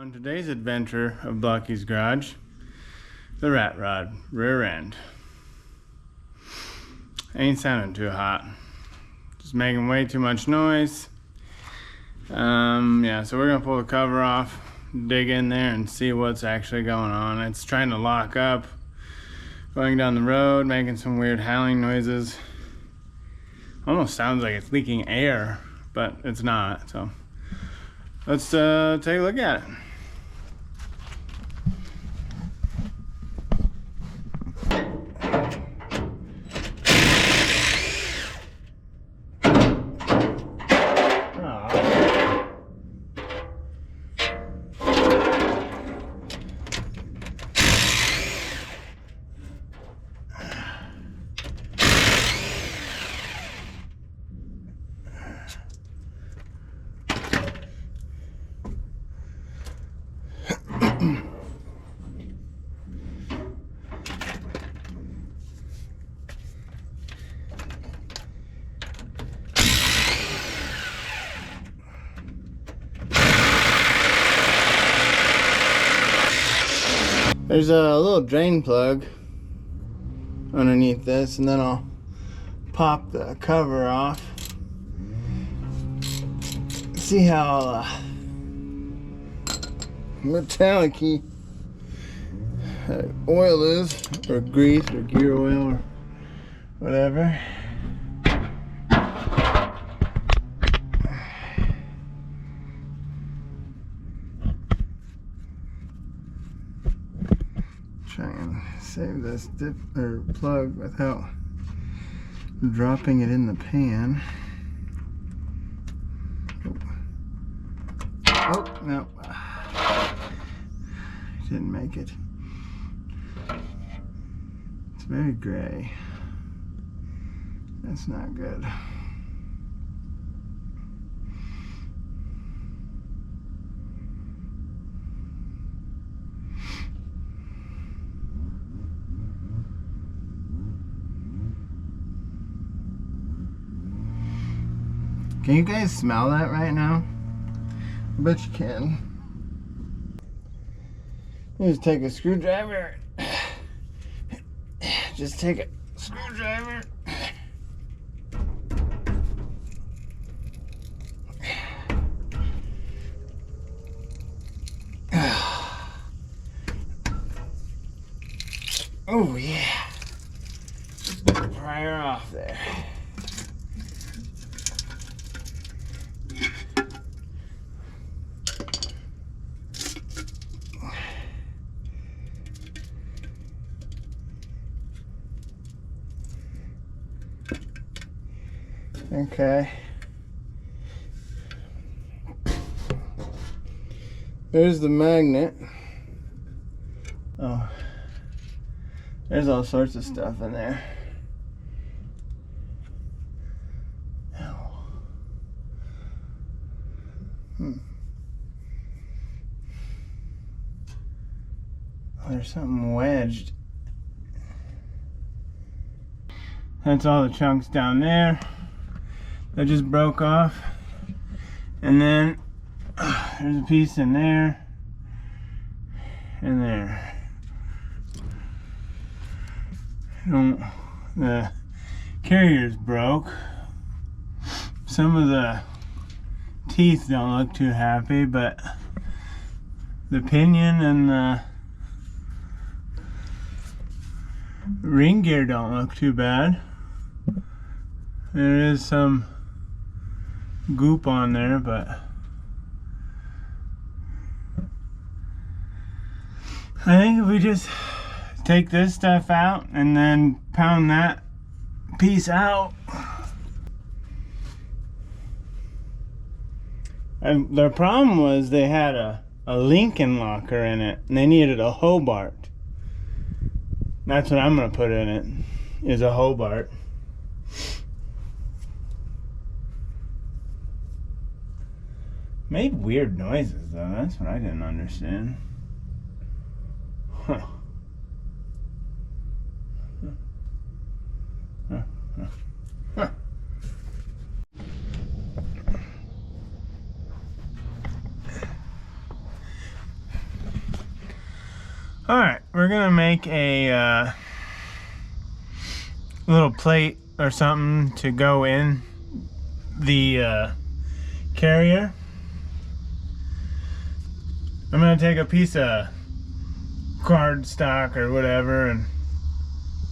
On today's adventure of Blocky's garage, the rat rod rear end. Ain't sounding too hot. Just making way too much noise. Yeah, so we're gonna pull the cover off, dig in there and see what's actually going on. It's trying to lock up, going down the road, making some weird howling noises. Almost sounds like it's leaking air, but it's not, so let's take a look at it. There's a little drain plug underneath this, and then I'll pop the cover off. See how metallic-y oil is, or grease, or gear oil, or whatever. Try and save this dip or plug without dropping it in the pan. Oh no, didn't make it. It's very gray. That's not good. Can you guys smell that right now? I bet you can. Just take a screwdriver. Just take a screwdriver. Oh yeah. Pry her off there. Okay. There's the magnet. Oh, there's all sorts of stuff in there. Ow. Oh, there's something wedged. That's all the chunks down there. That just broke off, and then there's a piece in there and there. The carrier's broke. Some of the teeth don't look too happy, but the pinion and the ring gear don't look too bad. There is some goop on there, but I think if we just take this stuff out and then pound that piece out, and the problem was they had a Lincoln locker in it and they needed a Hobart. That's what I'm gonna put in it, is a Hobart. Made weird noises though, that's what I didn't understand. Huh. Huh. Huh. Huh. Alright, we're gonna make a little plate or something to go in the carrier. I'm gonna take a piece of cardstock or whatever and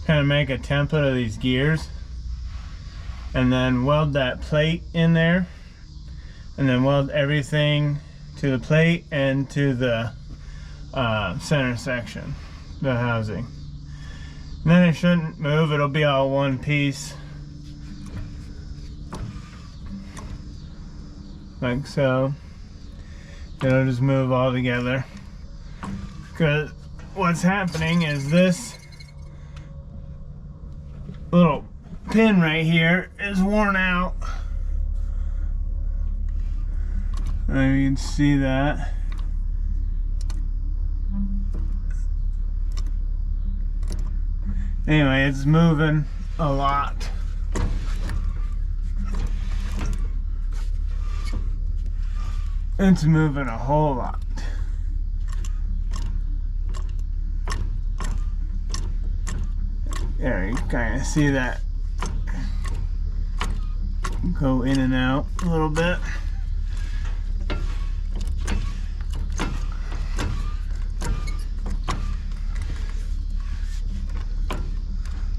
kind of make a template of these gears, and then weld that plate in there, and then weld everything to the plate and to the center section, the housing. And then it shouldn't move, it'll be all one piece, like so. It'll just move all together, because what's happening is this little pin right here is worn out. You can see that. Anyway, it's moving a lot. It's moving a whole lot. There, you kind of see that go in and out a little bit.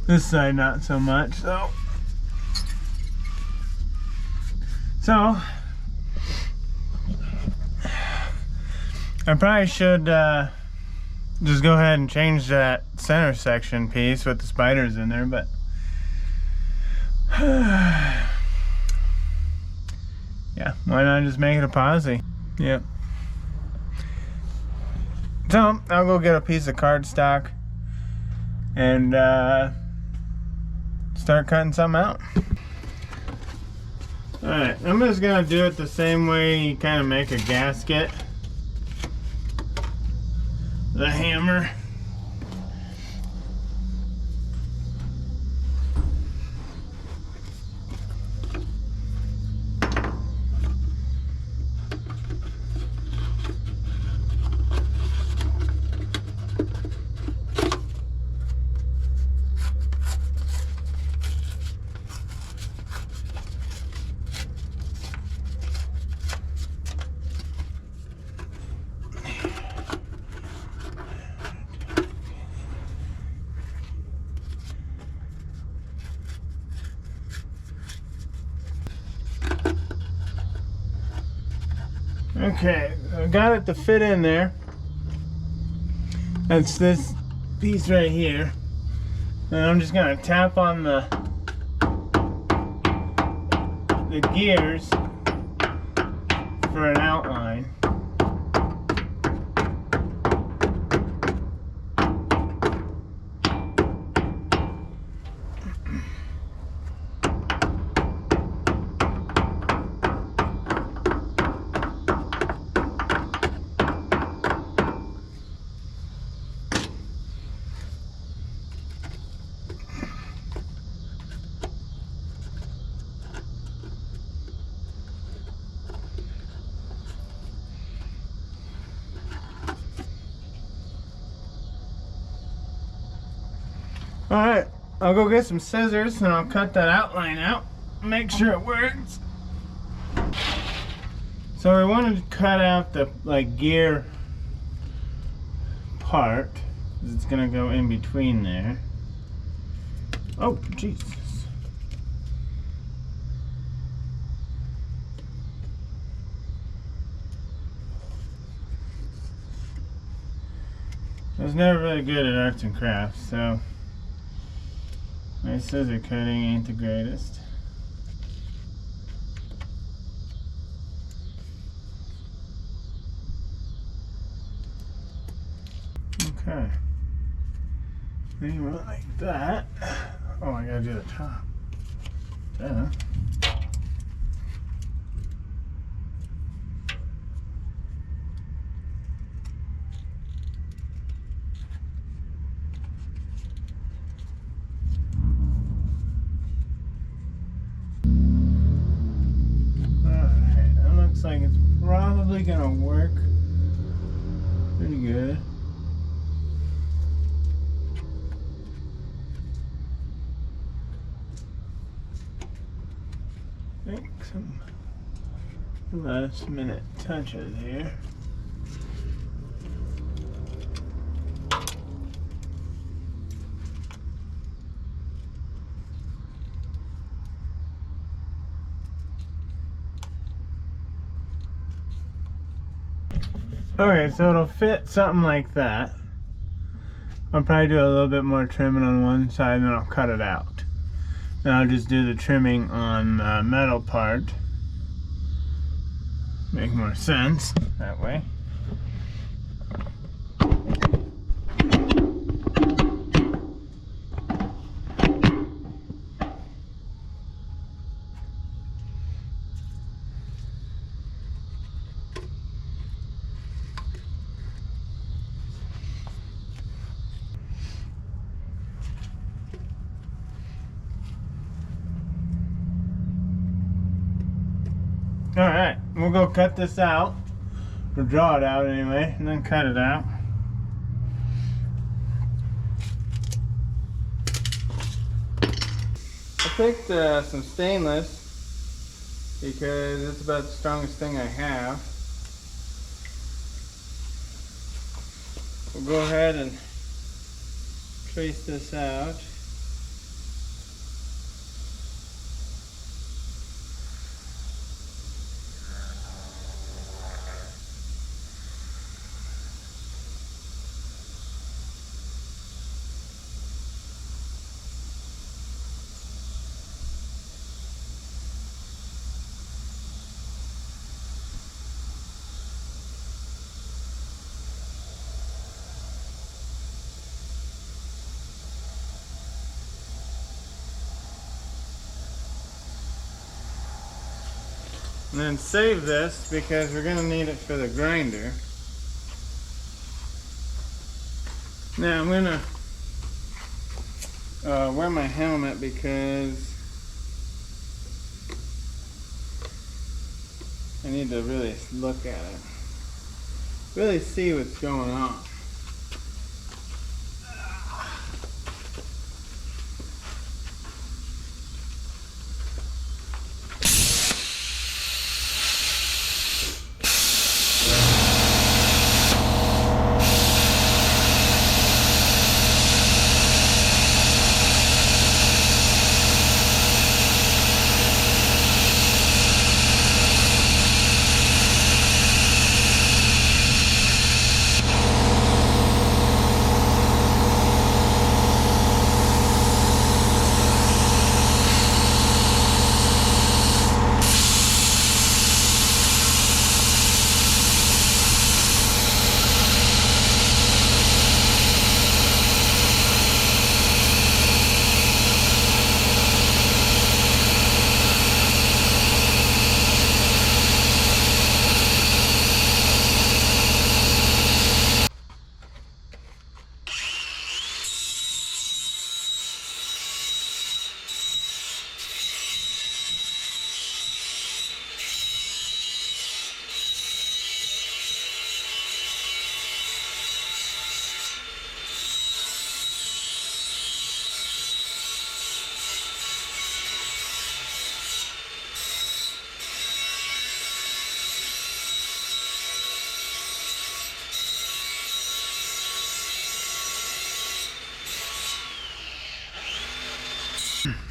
This side not so much though. So I probably should just go ahead and change that center section piece with the spiders in there, but yeah, why not just make it a posi? Yep. So I'll go get a piece of cardstock and start cutting something out. Alright, I'm just gonna do it the same way you kind of make a gasket. The hammer. Okay, I got it to fit in there. That's this piece right here. And I'm just gonna tap on the gears for an outline. Alright, I'll go get some scissors and I'll cut that outline out, make sure it works. So we wanted to cut out the gear part, because it's gonna go in between there. Oh, Jesus. I was never really good at arts and crafts, so my scissor cutting ain't the greatest. Okay. Anyway, like that. Oh, I gotta do the top. Duh. Like it's probably gonna work pretty good. some last minute touches here. Okay, so it'll fit something like that. I'll probably do a little bit more trimming on one side and then I'll cut it out. Then I'll just do the trimming on the metal part. Make more sense that way. Alright, we'll go cut this out, or draw it out anyway, and then cut it out. I picked some stainless because it's about the strongest thing I have. We'll go ahead and trace this out. And then save this because we're going to need it for the grinder. Now I'm going to wear my helmet because I need to really look at it. Really see what's going on.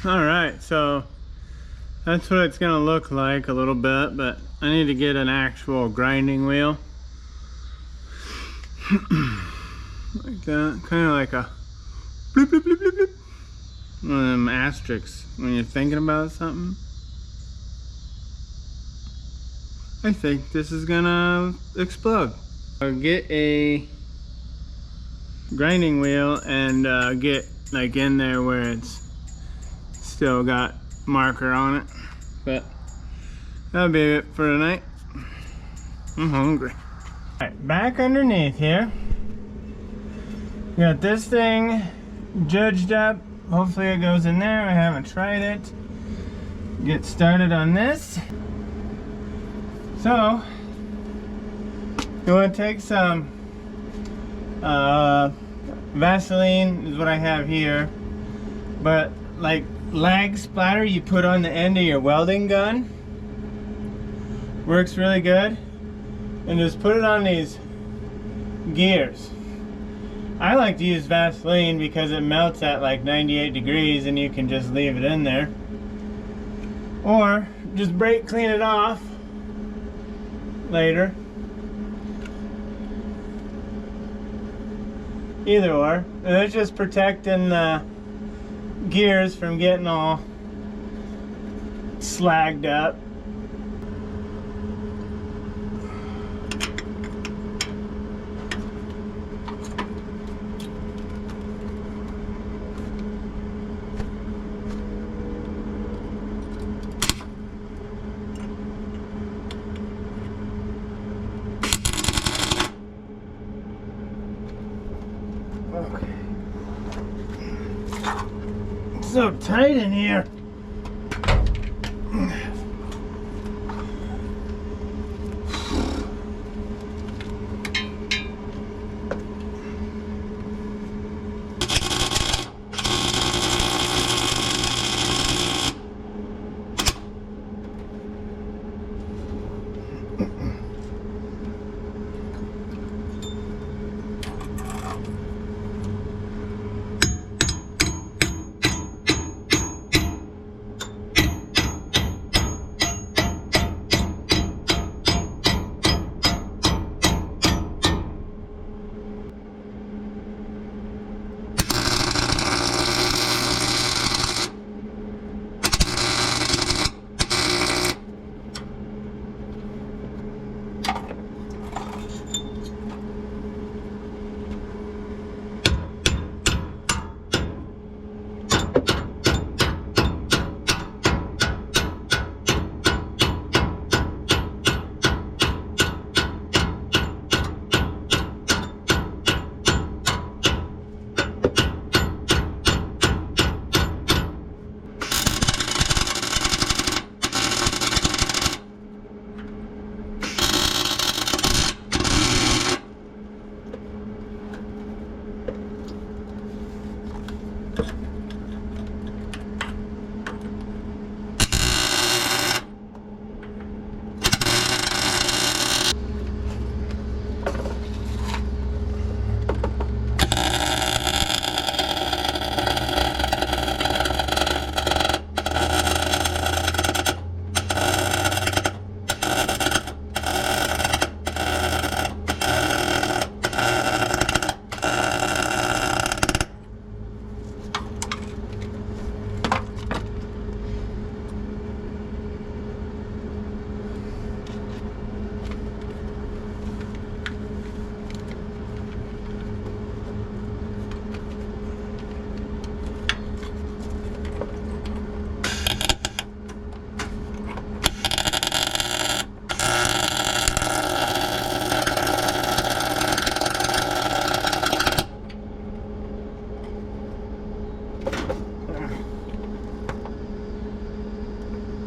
Alright, so that's what it's gonna look like a little bit, but I need to get an actual grinding wheel. Like that, kind of like a bloop bloop bloop bloop bloop. One of them asterisks when you're thinking about something. I think this is gonna explode. I'll get a grinding wheel and get like in there where it's still got marker on it, but that'll be it for tonight. I'm hungry. Alright, back underneath here. Got this thing judged up. Hopefully it goes in there. I haven't tried it. Get started on this. So, you want to take some Vaseline is what I have here, but like lag splatter you put on the end of your welding gun, Works really good. And just put it on these gears. I like to use Vaseline because it melts at like 98 degrees and you can just leave it in there. Or just brake clean it off later. Either or. And it's just protecting the gears from getting all slagged up. Okay. It's so tight in here.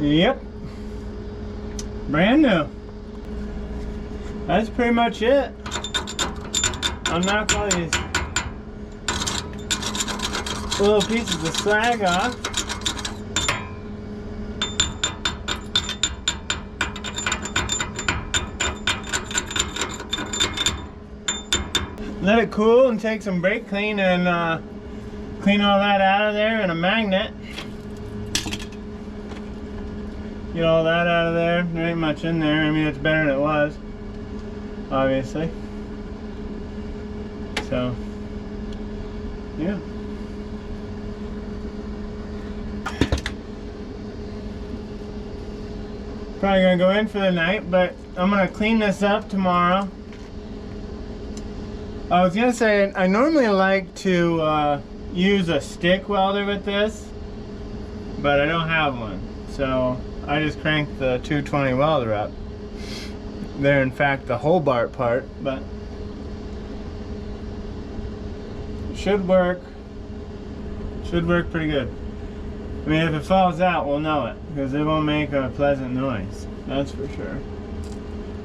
Yep. Brand new. That's pretty much it. I'll knock all these little pieces of slag off. Let it cool and take some brake clean and clean all that out of there in a magnet. Get all that out of there. There ain't much in there. I mean, it's better than it was, obviously. So, yeah. Probably gonna go in for the night, but I'm gonna clean this up tomorrow. I was gonna say, I normally like to use a stick welder with this, but I don't have one. So I just cranked the 220 welder up. They're in fact the Hobart part, but it should work. Should work pretty good. I mean, if it falls out, we'll know it, because it won't make a pleasant noise. That's for sure.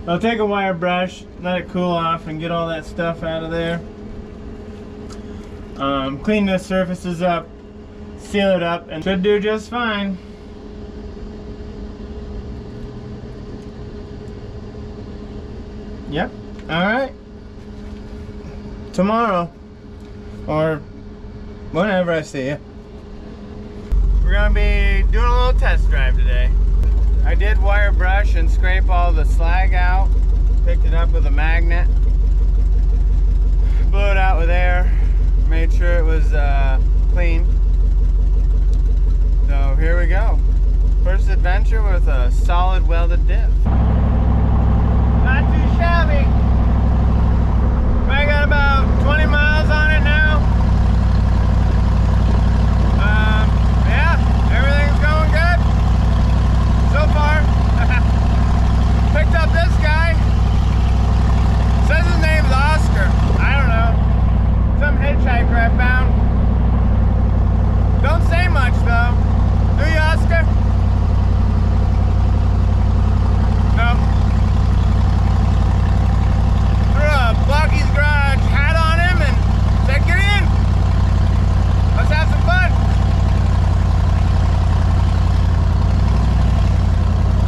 I'll take a wire brush, let it cool off, and get all that stuff out of there. Clean the surfaces up, seal it up, and should do just fine. Yep. All right. Tomorrow, or whenever I see you. We're gonna be doing a little test drive today. I did wire brush and scrape all the slag out. Picked it up with a magnet. Blew it out with air. Made sure it was clean. So here we go. First adventure with a solid welded diff. Not too shabby. I got about 20 miles on it now. Yeah, everything's going good so far. Picked up this guy. Says his name's Oscar. I don't know. Some hitchhiker I found. Don't say much though. Do you, Oscar? No. Threw a Blocky's Garage hat on him and said, "Get in. Let's have some fun."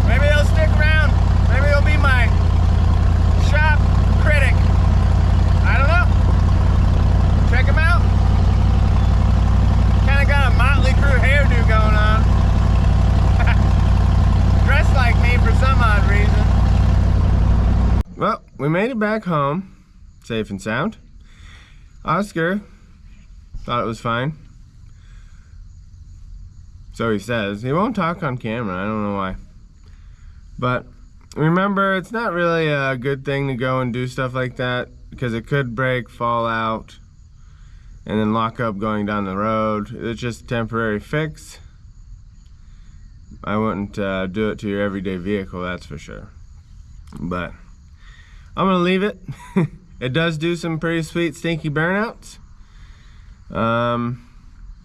Maybe he'll stick around. Maybe he'll be my shop critic. I don't know. Check him out. Kinda got a Motley Crue hairdo going on. Dressed like me for some odd reason. Well, we made it back home, safe and sound. Oscar thought it was fine. So he says. He won't talk on camera, I don't know why. But remember, it's not really a good thing to go and do stuff like that because it could break, fall out, and then lock up going down the road. It's just a temporary fix. I wouldn't do it to your everyday vehicle, that's for sure. But I'm gonna leave it. It does do some pretty sweet stinky burnouts. Yeah,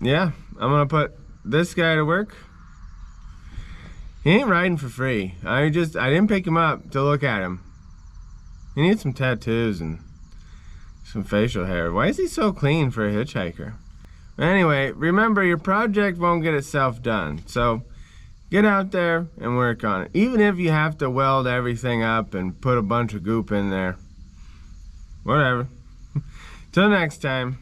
I'm gonna put this guy to work. He ain't riding for free. I didn't pick him up to look at him. He needs some tattoos and some facial hair. Why is he so clean for a hitchhiker? Anyway, remember your project won't get itself done. So get out there and work on it. Even if you have to weld everything up and put a bunch of goop in there. Whatever. Till next time.